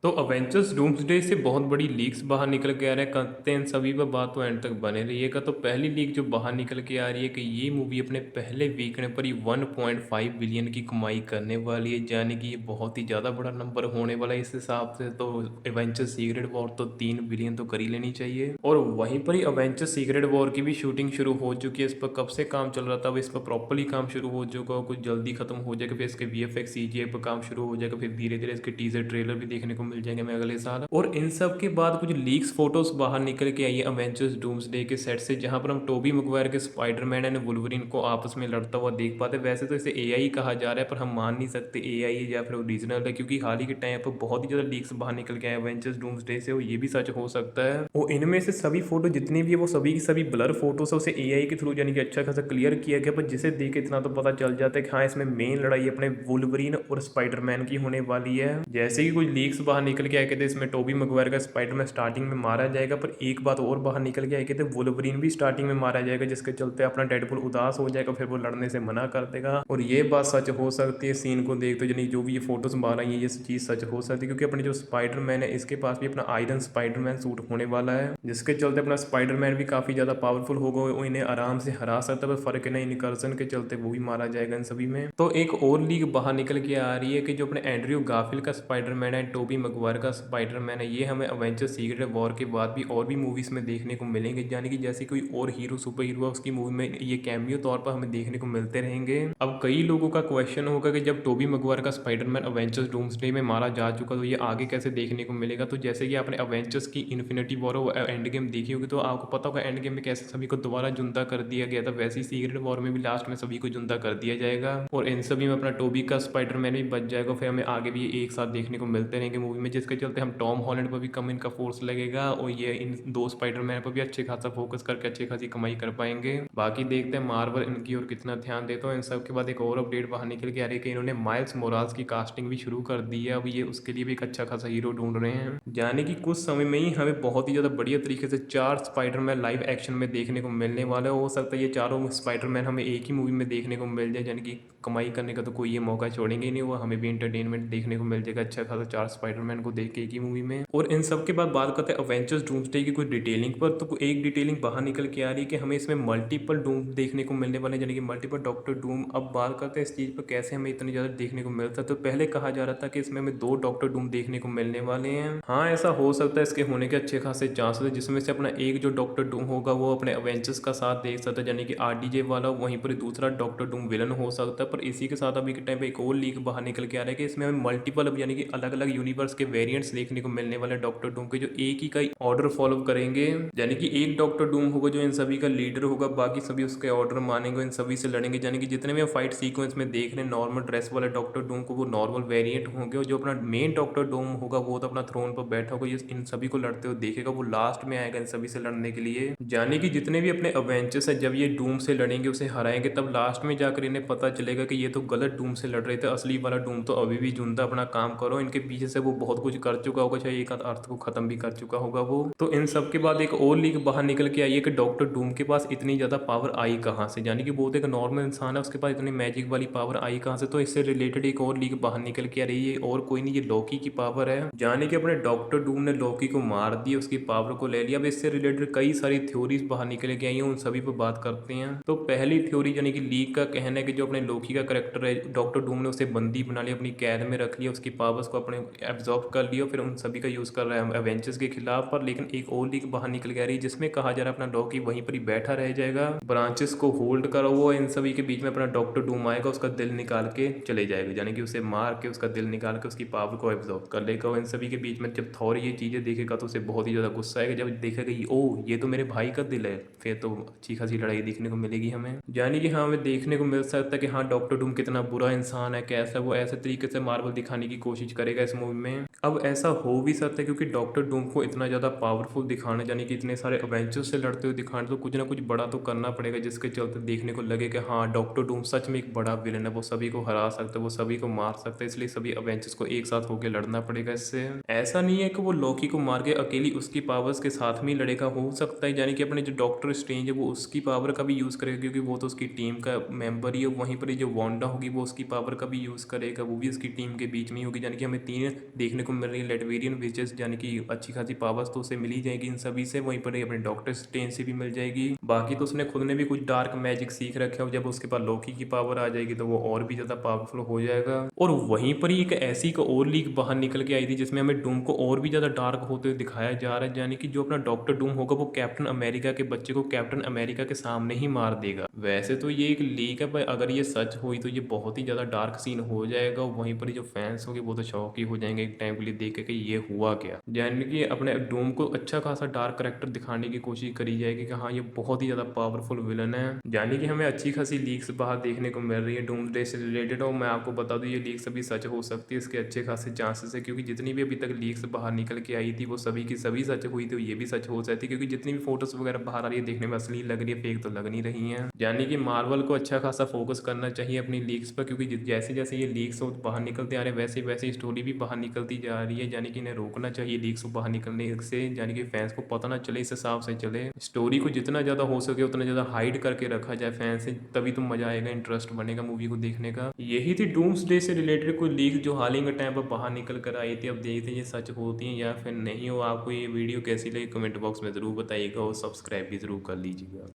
तो Avengers doomsday से बहुत बड़ी लीक्स बाहर निकल के आ रहे हैं, करते हैं सभी पर बात तो एंड तक बने रहिएगा। तो पहली लीक जो बाहर निकल के आ रही है कि ये मूवी अपने पहले वीकेंड पर ही 1.5 बिलियन की कमाई करने वाली है, यानी कि ये बहुत ही ज़्यादा बड़ा नंबर होने वाला है। इस हिसाब से तो एवेंजर्स सीक्रेट वॉर तो 3 बिलियन तो कर ही लेनी चाहिए। और वहीं पर ही अवेंजर्स सीक्रेट वॉर की भी शूटिंग शुरू हो चुकी है। इस पर कब से काम चल रहा था, अब इस पर प्रॉपरली काम शुरू हो चुका है, कुछ जल्दी खत्म हो जाएगा, फिर इसके VFX CGI पर काम शुरू हो जाएगा, फिर धीरे धीरे इसके टीजर ट्रेलर भी देखने को मिल जाएंगे हमें अगले साल। और इन सब के बाद कुछ लीक्स फोटोज बाहर निकल के आई है अवेंजर्स डूम्सडे के सेट से, जहां पर हम टोबी मैguire के स्पाइडरमैन एंड वुल्वरीन को आपस में लड़ता हुआ देख पाते। वैसे तो इसे AI कहा जा रहा है, पर हम मान नहीं सकते AI है या फिर ओरिजिनल है, क्योंकि हाल ही के टाइम पर बहुत ही ज्यादा लीक्स बाहर निकल के आए अवेंजर्स डूम्सडे से, और ये भी सच हो सकता है। और इनमें से सभी फोटो जितनी भी है वो सभी की सभी ब्लर फोटोज है, उसे AI के थ्रू यानी कि अच्छा खासा क्लियर किया गया, पर जिसे देख के इतना तो पता चल जाता है कि हाँ, इसमें मेन लड़ाई अपने वुल्वरीन और स्पाइडरमैन की होने वाली है। जैसे कि कुछ लीक्स बाहर निकल के आए थे, इसमें टोबी मैguire का स्पाइडरमैन स्टार्टिंग में मारा जाएगा, पर एक बात और बाहर निकल के आए थे, वुल्वरीन भी स्टार्टिंग में मारा जाएगा, जिसके चलते अपना डेडपुल उदास हो जाएगा, फिर वो लड़ने से मना कर देगा। और ये बात सच हो सकती है सीन को देख, तो यानी जो भी ये फोटोज बाहर आई है ये चीज सच हो सकती है, क्योंकि अपने जो स्पाइडरमैन है इसके पास भी अपना आयरन स्पाइडरमैन सूट होने वाला है, जिसके चलते अपना स्पाइडरमैन भी काफी ज्यादा पावरफुल होगा, वो इन्हें आराम से हरा सकता है। पर फर्क है ना, इनकर्जन के चलते वो भी मारा जाएगा इन सभी में। तो एक और लीग बाहर निकल के आ रही है कि जो अपने एंड्रयू गारफील्ड का स्पाइडरमैन है, टोबी मैguire का स्पाइडरमैन है, ये हमें अवेंजर्स सीक्रेट वॉर के बाद भी और भी मूवीज में देखने को मिलेंगे, यानी कि जैसे कोई और हीरो सुपर हीरो है उसकी मूवी में ये कैमियो तौर पर हमें देखने को मिलते रहेंगे। अब कई लोगों का क्वेश्चन होगा कि जब टोबी मैguire का स्पाइडरमैन अवेंजर्स डूम्सडे में मारा जा चुका तो ये आगे कैसे देखने को मिलेगा। तो जैसे कि आपने अवेंजर्स की इन्फिनिटी वॉर और एंड गेम देखी होगी, तो आपको पता होगा एंड गेम में कैसे सभी को दोबारा जिंदा कर दिया गया था, वैसे ही सीक्रेट वॉर में भी लास्ट में सभी को जिंदा कर दिया जाएगा, और इन सभी में अपना टोबी का स्पाइडरमैन भी बच जाएगा। फिर हमें आगे भी एक साथ देखने को मिलते रहेंगे मूवी में, जिसके चलते हम टॉम हॉलैंड पर भी कम इनका फोर्स लगेगा, और ये इन दो स्पाइडरमैन पर भी अच्छे खासा फोकस करके अच्छी खासी कमाई कर पाएंगे। बाकी देखते हैं मार्वल इनकी और कितना ध्यान देता है। इन सब के बाद एक और अपडेट बाहर निकल के आ रही है कि इन्होंने माइल्स मोराल्स की कास्टिंग भी शुरू कर दी है, अब ये उसके लिए भी एक अच्छा खासा हीरो ढूंढ रहे हैं, यानी कि कुछ समय में ही हमें बहुत ही ज्यादा बढ़िया तरीके से 4 स्पाइडरमैन लाइव एक्शन में देखने को मिलने वाला है। हो सकता है ये चारों स्पाइडरमैन हमें एक ही मूवी में देखने को मिल जाए, यानी कि कमाई करने का तो कोई ये मौका छोड़ेंगे ही नहीं, वो हमें भी इंटरटेनमेंट देखने को मिल जाएगा अच्छा खासा 4 स्पाइडरमैन को देख के एक ही मूवी में। और इन सब के बाद बात करते हैं अवेंजर्स डूम्सडे की कुछ डिटेलिंग पर, तो एक डिटेलिंग बाहर निकल के आ रही है कि हमें इसमें मल्टीपल डूम देखने को मिलने वाले हैं, यानी कि मल्टीपल डॉक्टर डूम। अब बात करते हैं इस चीज़ पर कैसे हमें इतनी ज़्यादा देखने को मिलता है। तो पहले कहा जा रहा था कि इसमें हमें 2 डॉक्टर डूम देखने को मिलने वाले हैं। हाँ, ऐसा हो सकता है, इसके होने के अच्छे खासे चांसेस है, जिसमें से अपना एक जो डॉक्टर डूम होगा वो अपने अवेंजर्स का साथ देख सकता है, यानी कि RDJ वाला, वहीं पर दूसरा डॉक्टर डूम विलन हो सकता है। पर इसी के साथ अभी के टाइम पे एक और लीक बाहर निकल के आ रहा है कि इसमें हमें मल्टीपल यानी कि अलग अलग यूनिवर्स के वेरिएंट्स देखने को मिलने वाले डॉक्टर डूम के, जो एक ही का ऑर्डर फॉलो करेंगे, यानी कि एक डॉक्टर डूम होगा जो इन सभी का लीडर होगा, बाकी सभी उसके ऑर्डर मानेंगे, इन सभी से लड़ेंगे, यानी कि जितने भी फाइट सीक्वेंस में देख रहे हैं नॉर्मल ड्रेस वाले डॉक्टर डूम को वो नॉर्मल वेरिएंट होंगे, और जो अपना मेन डॉक्टर डूम होगा वो तो अपना थ्रोन पर बैठा होगा, ये इन सभी को लड़ते हुए देखेगा, वो लास्ट में आएगा इन सभी से लड़ने के लिए। यानी कि जितने भी अपने अवेंजर्स है जब ये डूम से लड़ेंगे उसे हराएंगे, तब लास्ट में जाकर इन्हें पता चलेगा कि ये तो गलत डूम से लड़ रहे थे, असली वाला डूम तो अभी भी जिंदा अपना काम करो, इनके पीछे से वो बहुत कुछ कर चुका होगा, चाहे एक आध अर्थ को खत्म भी कर चुका होगा वो। तो इन सब के बाद एक और लीक बाहर निकल के आई है कि डॉक्टर डूम के पास इतनी ज्यादा पावर आई कहाँ से, यानी कि वो तो एक नॉर्मल इंसान है, उसके पास इतनी मैजिक वाली पावर आई कहाँ से। तो इससे रिलेटेड एक और लीक बाहर निकल के आ रही है, और कोई नहीं, ये लॉकी की पावर है, यानी कि अपने डॉक्टर डूम ने लॉकी को मार दिया, उसकी पावर को ले लिया। अब इससे रिलेटेड कई सारी थ्योरीज बाहर निकल के आई हैं, उन सभी पर बात करते हैं। तो पहली थ्योरी यानी कि लीक का कहना है कि जो अपने लॉकी का करेक्टर है डॉक्टर डूम ने उसे बंदी बना लिया, अपनी कैद में रख लिया, उसकी पावर्स को अपने एब्जॉर्ब कर लिया, फिर उन सभी का यूज कर रहा है एवेंजर्स के खिलाफ। पर लेकिन एक और लीक बाहर निकल के आ रही है जिसमें कहा जा रहा है अपना लॉकी वहीं पर ही बैठा रह जाएगा, ब्रांचेस को होल्ड करा हुआ, इन सभी के बीच में अपना डॉक्टर डूम आएगा, उसका दिल निकाल के चले जाएगा, यानी कि उसे मार के उसका दिल निकाल के उसकी पावर को एब्जॉर्ब कर लेगा। इन सभी के बीच में जब थॉर ये चीजें देखेगा तो उसे बहुत ही ज्यादा गुस्सा आएगा, जब देखेगा कि ओ ये तो मेरे भाई का दिल है, फिर तो अच्छी खासी लड़ाई देखने को मिलेगी हमें, यानी कि हाँ हमें देखने को मिल सकता है कि हाँ डॉक्टर डूम कितना बुरा इंसान है, कैसा वो ऐसे तरीके से मार्वल दिखाने की कोशिश करेगा इस मूवी में। अब ऐसा हो भी सकता है क्योंकि डॉक्टर डूम को इतना ज़्यादा पावरफुल दिखाना, यानी कि इतने सारे अवेंजर्स से लड़ते हुए दिखाना, तो कुछ ना कुछ बड़ा तो करना पड़ेगा जिसके चलते देखने को लगे कि हाँ डॉक्टर डूम सच में एक बड़ा विलन है, वो सभी को हरा सकता है, वो सभी को मार सकता है, इसलिए सभी अवेंजर्स को एक साथ होकर लड़ना पड़ेगा। इससे ऐसा नहीं है कि वो लॉकी को मार के अकेली उसकी पावर्स के साथ में ही लड़ेगा, हो सकता है यानी कि अपने जो डॉक्टर स्ट्रेंज है वो उसकी पावर का भी यूज़ करेगा, क्योंकि वो तो उसकी टीम का मेंबर ही है। वहीं पर जो वांडा होगी वो उसकी पावर का भी यूज़ करेगा, वो भी उसकी टीम के बीच में ही होगी, यानी कि हमें तीन देखने को मिल रही है लेटवेरियन विचेस, यानी कि अच्छी खासी पावर्स तो उसे मिल ही जाएगी इन सभी से। वहीं पर ये अपने डॉक्टर स्ट्रेंज से भी मिल जाएगी। बाकी तो उसने खुद ने भी कुछ डार्क मैजिक सीख रखे हो, जब उसके पास लोकी की पावर आ जाएगी तो वो और भी ज़्यादा पावरफुल हो जाएगा। और वहीं पर ही एक ऐसी एक और लीक बाहर निकल के आई थी जिसमें हमें डूम को और भी ज़्यादा डार्क होते हुए दिखाया जा रहा है, यानी कि जो अपना डॉक्टर डूम होगा वो कैप्टन अमेरिका के बच्चे को कैप्टन अमेरिका के सामने ही मार देगा। वैसे तो ये एक लीक है, पर अगर ये सच हुई तो ये बहुत ही ज़्यादा डार्क सीन हो जाएगा। और वहीं पर जो फैंस होंगे वो तो शॉक ही हो जाएंगे एक टाइम के लिए देख के कि ये हुआ क्या। यानी कि अपने डूम को अच्छा खासा डार्क करेक्टर दिखाने की कोशिश करी जाएगी कि हाँ ये बहुत ही ज़्यादा पावरफुल विलन है। यानी कि हमें अच्छी खासी लीक्स बाहर देखने को मिल रही है डूम्सडे से रिलेटेड। और मैं आपको बता दूं ये लीक्स अभी सच हो सकती है, इसके अच्छे खासे चांसेस है, क्योंकि जितनी भी अभी तक लीक्स बाहर निकल के आई थी वो सभी की सभी सच हुई थी। ये भी सच हो सकती है क्योंकि जितनी भी फोटोज वगैरह बाहर आ रही है देखने में असली लग रही है, फेक तो लग नहीं रही है। यानी कि मार्वल को अच्छा खासा फोकस करना चाहिए अपनी लीक्स पर, क्योंकि जैसे जैसे ये लीक्स बाहर निकलते आ रहे हैं वैसे वैसे स्टोरी भी बाहर निकलती जा रही है। यानी कि इन्हें रोकना चाहिए लीक्स बाहर निकलने से, यानी कि फैंस को पता ना चले, इस हिसाब से चले। स्टोरी को जितना ज़्यादा हो सके उतना ज़्यादा हाइड करके रखा जाए फैंस से, तभी तो मज़ा आएगा, इंटरेस्ट बनेगा मूवी को देखने का। यही थी डूम्सडे से रिलेटेड कोई लीक जो हाल ही के टाइम पर बाहर निकल कर आई थी। अब देखते हैं ये सच होती हैं या फिर नहीं हो। आपको ये वीडियो कैसी लगी कमेंट बॉक्स में ज़रूर बताइएगा और सब्सक्राइब भी ज़रूर कर लीजिएगा।